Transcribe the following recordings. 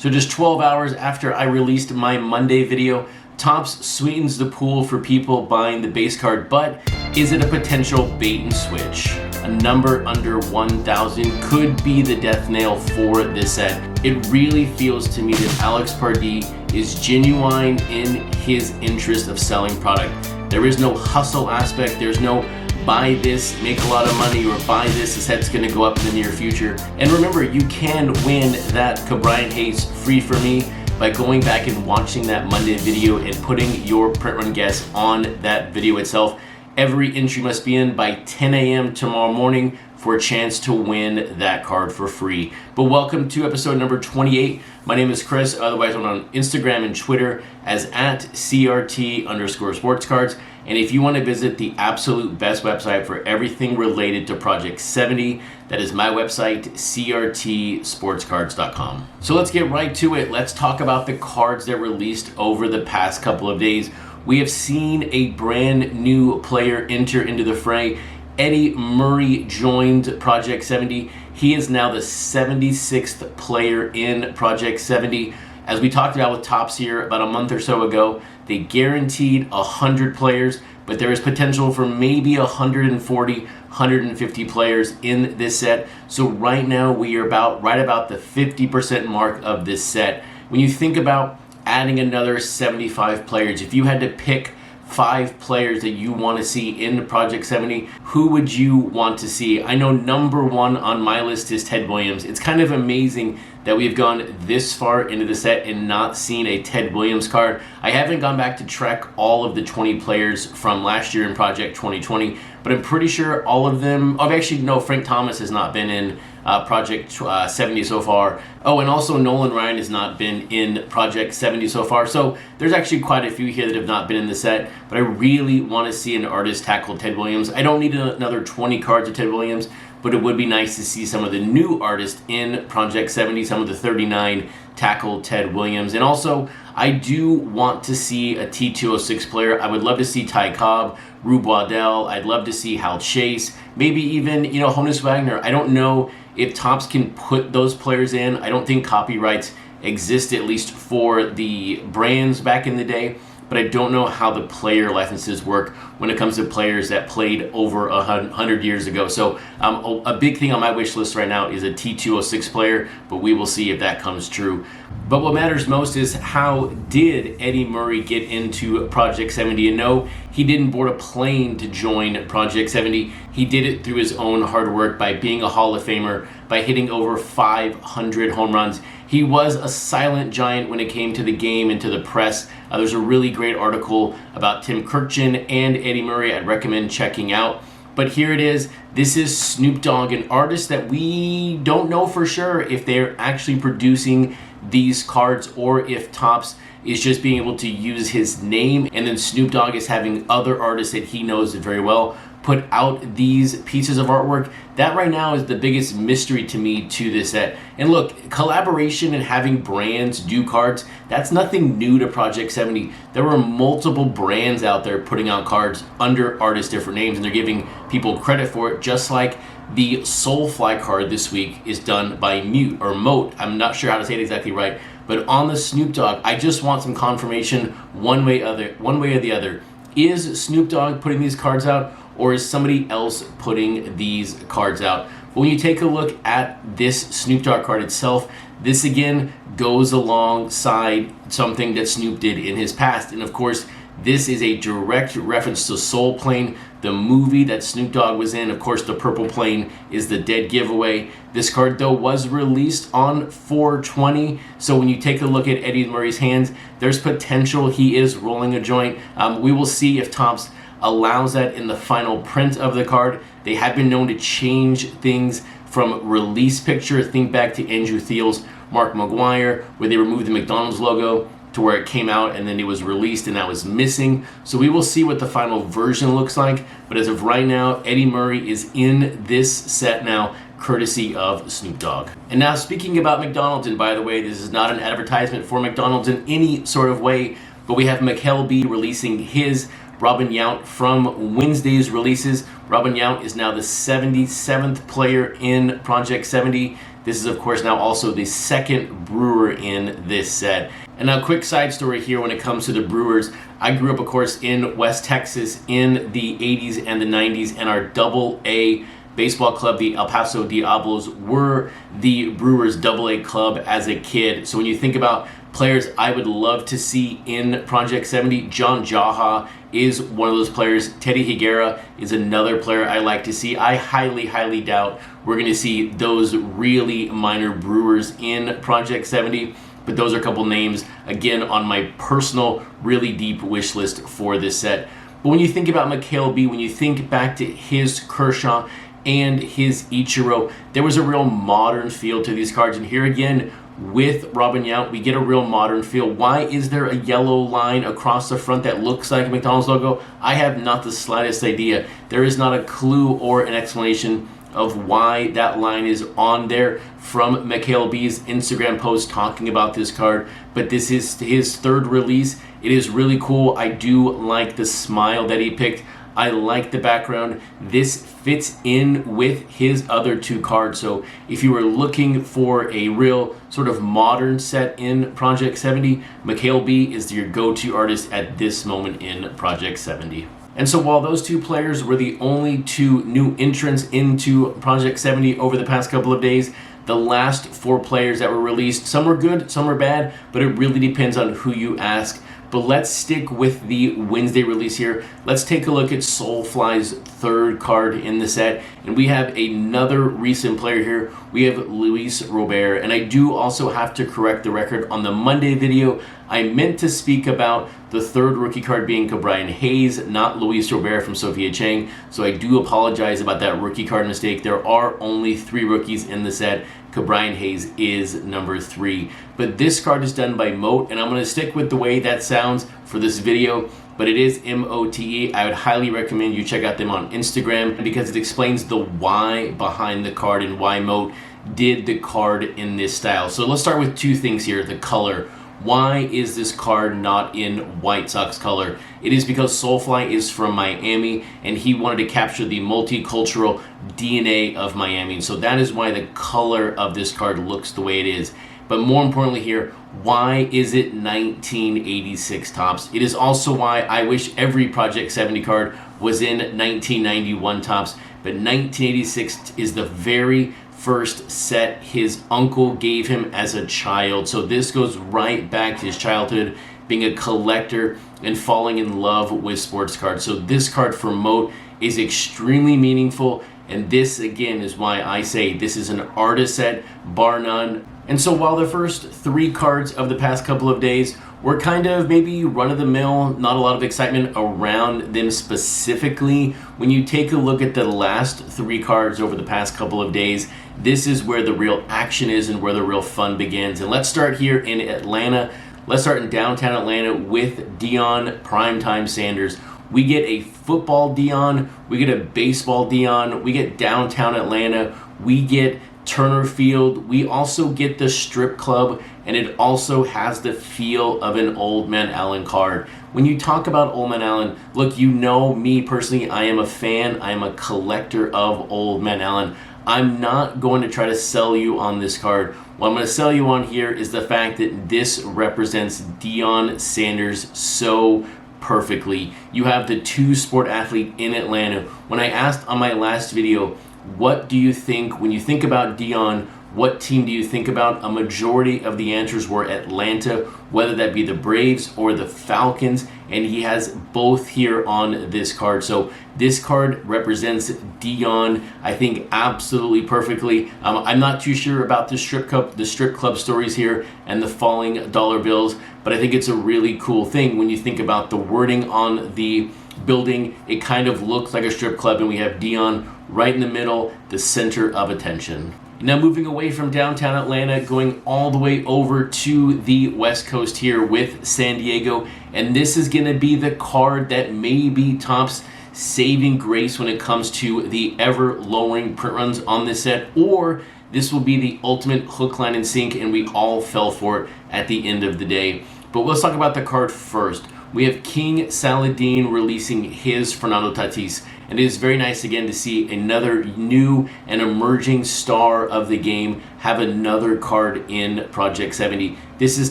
So just 12 hours after I released my Monday video, Topps sweetens the pool for people buying the base card, but is it a potential bait and switch? A number under 1,000 could be the death nail for this set. It really feels to me that Alex Pardee is genuine in his interest of selling product. There is no hustle aspect. There's no buy this, make a lot of money, or buy this, the set's gonna go up in the near future. And remember, you can win that Cabrian Hayes free for me by going back and watching that Monday video and putting your print run guess on that video itself. Every entry must be in by 10 a.m. tomorrow morning for a chance to win that card for free. But welcome to episode number 28. My name is Chris, otherwise I'm on Instagram and Twitter as @CRT_Sportscards. And if you want to visit the absolute best website for everything related to Project 70, that is my website, CRTSportscards.com. So let's get right to it. Let's talk about the cards that released over the past couple of days. We have seen a brand new player enter into the fray. Eddie Murray joined Project 70. He is now the 76th player in Project 70. As we talked about with Topps here about a month or so ago, they guaranteed 100 players, but there is potential for maybe 140, 150 players in this set. So right now we are right about the 50% mark of this set. When you think about adding another 75 players, if you had to pick 5 players that you want to see in Project 70, who would you want to see? I know number one on my list is Ted Williams. It's kind of amazing that we've gone this far into the set and not seen a Ted Williams card. I haven't gone back to track all of the 20 players from last year in Project 2020, but I'm pretty sure all of them, Frank Thomas has not been in Project 70 so far. Oh, and also Nolan Ryan has not been in Project 70 so far. So there's actually quite a few here that have not been in the set, but I really want to see an artist tackle Ted Williams. I don't need another 20 cards of Ted Williams, but it would be nice to see some of the new artists in Project 70, some of the 39 tackle Ted Williams. And also, I do want to see a T206 player. I would love to see Ty Cobb, Rube Waddell. I'd love to see Hal Chase, maybe even, Honus Wagner. I don't know if Topps can put those players in. I don't think copyrights exist, at least for the brands back in the day, but I don't know how the player licenses work when it comes to players that played over 100 years ago. So a big thing on my wish list right now is a T206 player, but we will see if that comes true. But what matters most is, how did Eddie Murray get into Project 70? And no, he didn't board a plane to join Project 70. He did it through his own hard work by being a Hall of Famer, by hitting over 500 home runs. He was a silent giant when it came to the game and to the press. There's a really great article about Tim Kurkjian and Eddie Murray I'd recommend checking out. But here it is. This is Snoop Dogg, an artist that we don't know for sure if they're actually producing these cards or if Topps is just being able to use his name, and then Snoop Dogg is having other artists that he knows very well put out these pieces of artwork. That right now is the biggest mystery to me to this set. And look, collaboration and having brands do cards, that's nothing new to Project 70. There were multiple brands out there putting out cards under artists' different names, and they're giving people credit for it, just like the Soulfly card this week is done by Moat. I'm not sure how to say it exactly right, but on the Snoop Dogg, I just want some confirmation one way or the other. Is Snoop Dogg putting these cards out, or is somebody else putting these cards out? But when you take a look at this Snoop Dogg card itself, this again goes alongside something that Snoop did in his past. And of course, this is a direct reference to Soul Plane, the movie that Snoop Dogg was in. Of course, the purple plane is the dead giveaway. This card, though, was released on 4/20. So when you take a look at Eddie Murray's hands, there's potential he is rolling a joint. We will see if Topps allows that in the final print of the card. They have been known to change things from release picture. Think back to Andrew Thiel's Mark McGwire, where they removed the McDonald's logo to where it came out and then it was released and that was missing. So we will see what the final version looks like. But as of right now, Eddie Murray is in this set now, courtesy of Snoop Dogg. And now, speaking about McDonald's, and by the way, this is not an advertisement for McDonald's in any sort of way, but we have Mikael B releasing his Robin Yount from Wednesday's releases. Robin Yount is now the 77th player in Project 70. This is, of course, now also the second Brewer in this set. And now, quick side story here when it comes to the Brewers. I grew up, of course, in West Texas in the 80s and the 90s, and our Double-A baseball club, the El Paso Diablos, were the Brewers Double-A club as a kid. So when you think about players I would love to see in Project 70, John Jaha is one of those players. Teddy Higuera is another player I like to see. I highly doubt we're going to see those really minor Brewers in Project 70, but those are a couple names, again, on my personal, really deep wish list for this set. But when you think about McHale, when you think back to his Kershaw and his Ichiro, there was a real modern feel to these cards. And here again, with Robin Yount, we get a real modern feel. Why is there a yellow line across the front that looks like a McDonald's logo? I have not the slightest idea. There is not a clue or an explanation of why that line is on there from McHale B's Instagram post talking about this card. But this is his third release. It is really cool. I do like the smile that he picked. I like the background. This fits in with his other two cards. So if you were looking for a real sort of modern set in Project 70, McHale B is your go-to artist at this moment in Project 70. And so while those two players were the only two new entrants into Project 70 over the past couple of days, the last four players that were released, some were good, some were bad, but it really depends on who you ask. But let's stick with the Wednesday release here. Let's take a look at Soulfly's third card in the set. And we have another recent player here. We have Luis Robert. And I do also have to correct the record. On the Monday video, I meant to speak about the third rookie card being Ke'Bryan Hayes, not Luis Robert from Sophia Chang. So I do apologize about that rookie card mistake. There are only 3 rookies in the set. Ke'Bryan Hayes is number 3. But this card is done by Mote, and I'm going to stick with the way that sounds for this video, but it is M-O-T-E. I would highly recommend you check out them on Instagram because it explains the why behind the card and why Mote did the card in this style. So let's start with 2 things here. The color. Why is this card not in White Sox color? It is because Soulfly is from Miami and he wanted to capture the multicultural DNA of Miami. So that is why the color of this card looks the way it is. But more importantly here, why is it 1986 tops? It is also why I wish every Project 70 card was in 1991 tops. But 1986 is the very first set his uncle gave him as a child. So this goes right back to his childhood, being a collector and falling in love with sports cards. So this card for Mote is extremely meaningful, and this again is why I say this is an artist set, bar none. And so while the first 3 cards of the past couple of days were kind of maybe run-of-the-mill, not a lot of excitement around them specifically, when you take a look at the last 3 cards over the past couple of days, this is where the real action is and where the real fun begins. And let's start here in Atlanta. Let's start in downtown Atlanta with Deion Primetime Sanders. We get a football Deion, we get a baseball Deion, we get downtown Atlanta, we get Turner Field, we also get the strip club, and it also has the feel of an Old Man Allen card. When you talk about Old Man Allen, look, you know me personally, I am a fan, I am a collector of Old Man Allen. I'm not going to try to sell you on this card. What I'm going to sell you on here is the fact that this represents Deion Sanders so perfectly. You have the 2-sport athlete in Atlanta. When I asked on my last video, what do you think, when you think about Deion, what team do you think about? A majority of the answers were Atlanta, whether that be the Braves or the Falcons, and he has both here on this card. So this card represents Deion, I think, absolutely perfectly. I'm not too sure about the strip club stories here and the falling dollar bills, but I think it's a really cool thing when you think about the wording on the building. It kind of looks like a strip club, and we have Deion right in the middle, the center of attention. Now moving away from downtown Atlanta, going all the way over to the West Coast here with San Diego. And this is going to be the card that may be Topps saving grace when it comes to the ever-lowering print runs on this set. Or this will be the ultimate hook, line, and sink, and we all fell for it at the end of the day. But let's talk about the card first. We have King Saladin releasing his Fernando Tatis. And it is very nice again to see another new and emerging star of the game have another card in Project 70. This is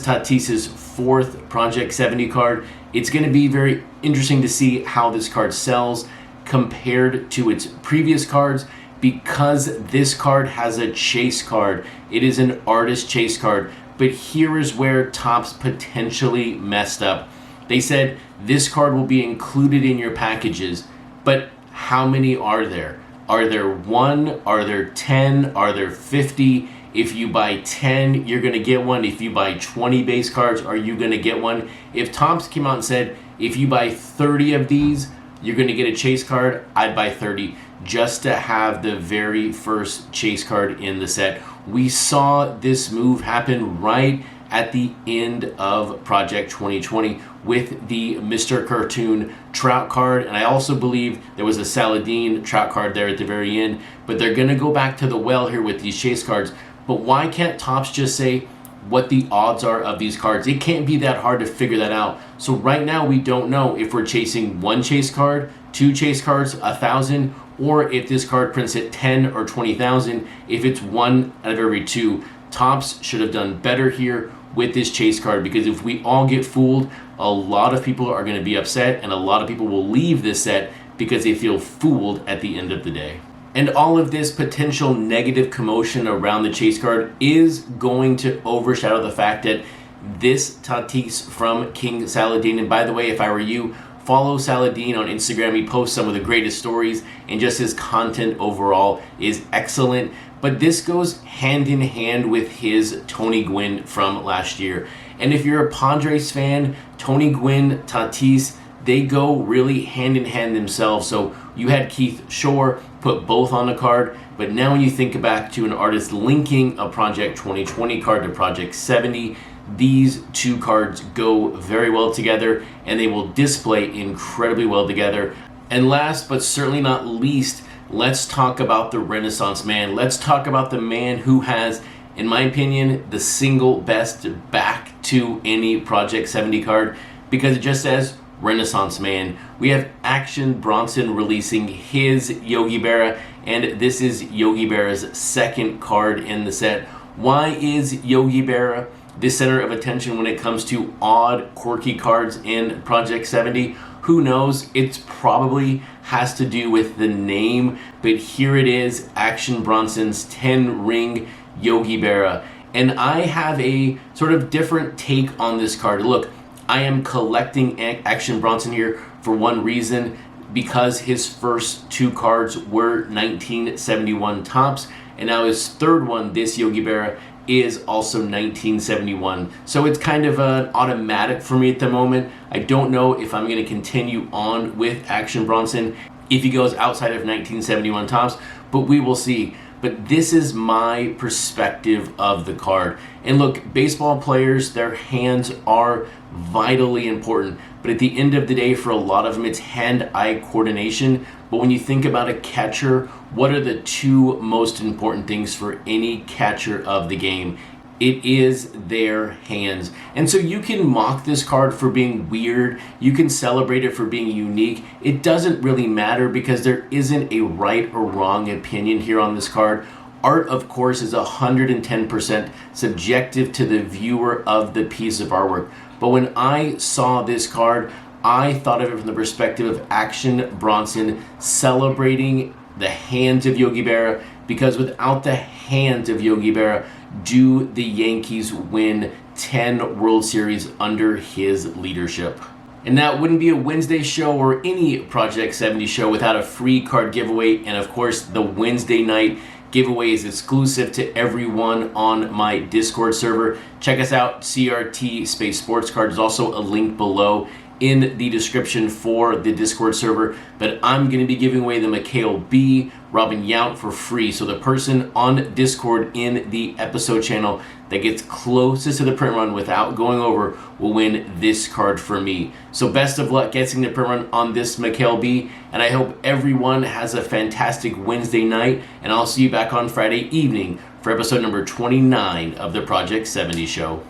Tatis's 4th Project 70 card. It's going to be very interesting to see how this card sells compared to its previous cards, because this card has a chase card. It is an artist chase card. But here is where Topps potentially messed up. They said this card will be included in your packages, but how many are there? Are there 1? Are there 10? Are there 50? If you buy 10, you're going to get one. If you buy 20 base cards, are you going to get one? If Topps came out and said, if you buy 30 of these, you're going to get a chase card, I'd buy 30 just to have the very first chase card in the set. We saw this move happen right at the end of Project 2020 with the Mr. Cartoon Trout card, and I also believe there was a Saladin Trout card there at the very end, but they're going to go back to the well here with these chase cards. But why can't Topps just say what the odds are of these cards? It can't be that hard to figure that out. So right now we don't know if we're chasing 1 chase card, 2 chase cards, 1,000, or if this card prints at 10 or 20,000, if it's 1 out of every 2. Topps should have done better here with this chase card, because if we all get fooled, a lot of people are going to be upset, and a lot of people will leave this set because they feel fooled at the end of the day. And all of this potential negative commotion around the chase card is going to overshadow the fact that this Tatis from King Saladin, and by the way, if I were you, follow Saladin on Instagram. He posts some of the greatest stories, and just his content overall is excellent. But this goes hand in hand with his Tony Gwynn from last year. And if you're a Padres fan, Tony Gwynn, Tatis, they go really hand in hand themselves. So you had Keith Shore put both on the card, but now when you think back to an artist linking a Project 2020 card to Project 70, these two cards go very well together, and they will display incredibly well together. And last but certainly not least, let's talk about the Renaissance Man. Let's talk about the man who has, in my opinion, the single best back to any Project 70 card, because it just says Renaissance Man. We have Action Bronson releasing his Yogi Bear, and this is Yogi Bear's 2nd card in the set. Why is Yogi Bear the center of attention when it comes to odd, quirky cards in Project 70? Who knows? It probably has to do with the name, but here it is, Action Bronson's 10-ring Yogi Bear. And I have a sort of different take on this card. Look, I am collecting Action Bronson here for one reason, because his first 2 cards were 1971 Topps, and now his 3rd one, this Yogi Bear, is also 1971. So it's kind of an automatic for me at the moment. I don't know if I'm going to continue on with Action Bronson if he goes outside of 1971 Topps, but we will see. But this is my perspective of the card. And look, baseball players, their hands are vitally important. But at the end of the day, for a lot of them, it's hand-eye coordination. But when you think about a catcher, what are the 2 most important things for any catcher of the game? It is their hands. And so you can mock this card for being weird. You can celebrate it for being unique. It doesn't really matter, because there isn't a right or wrong opinion here on this card. Art, of course, is 110% subjective to the viewer of the piece of artwork. But when I saw this card, I thought of it from the perspective of Action Bronson celebrating the hands of Yogi Bear, because without the hands of Yogi Bear, do the Yankees win 10 World Series under his leadership? And that wouldn't be a Wednesday show or any Project 70 show without a free card giveaway. And of course, the Wednesday night giveaway is exclusive to everyone on my Discord server. Check us out, CRT Space Sportscards. There's also a link below in the description for the Discord server. But I'm going to be giving away the Mikhail B, Robin Yount for free. So the person on Discord in the episode channel that gets closest to the print run without going over will win this card for me. So best of luck getting the print run on this Mikhail B, and I hope everyone has a fantastic Wednesday night, and I'll see you back on Friday evening for episode number 29 of the Project 70 show.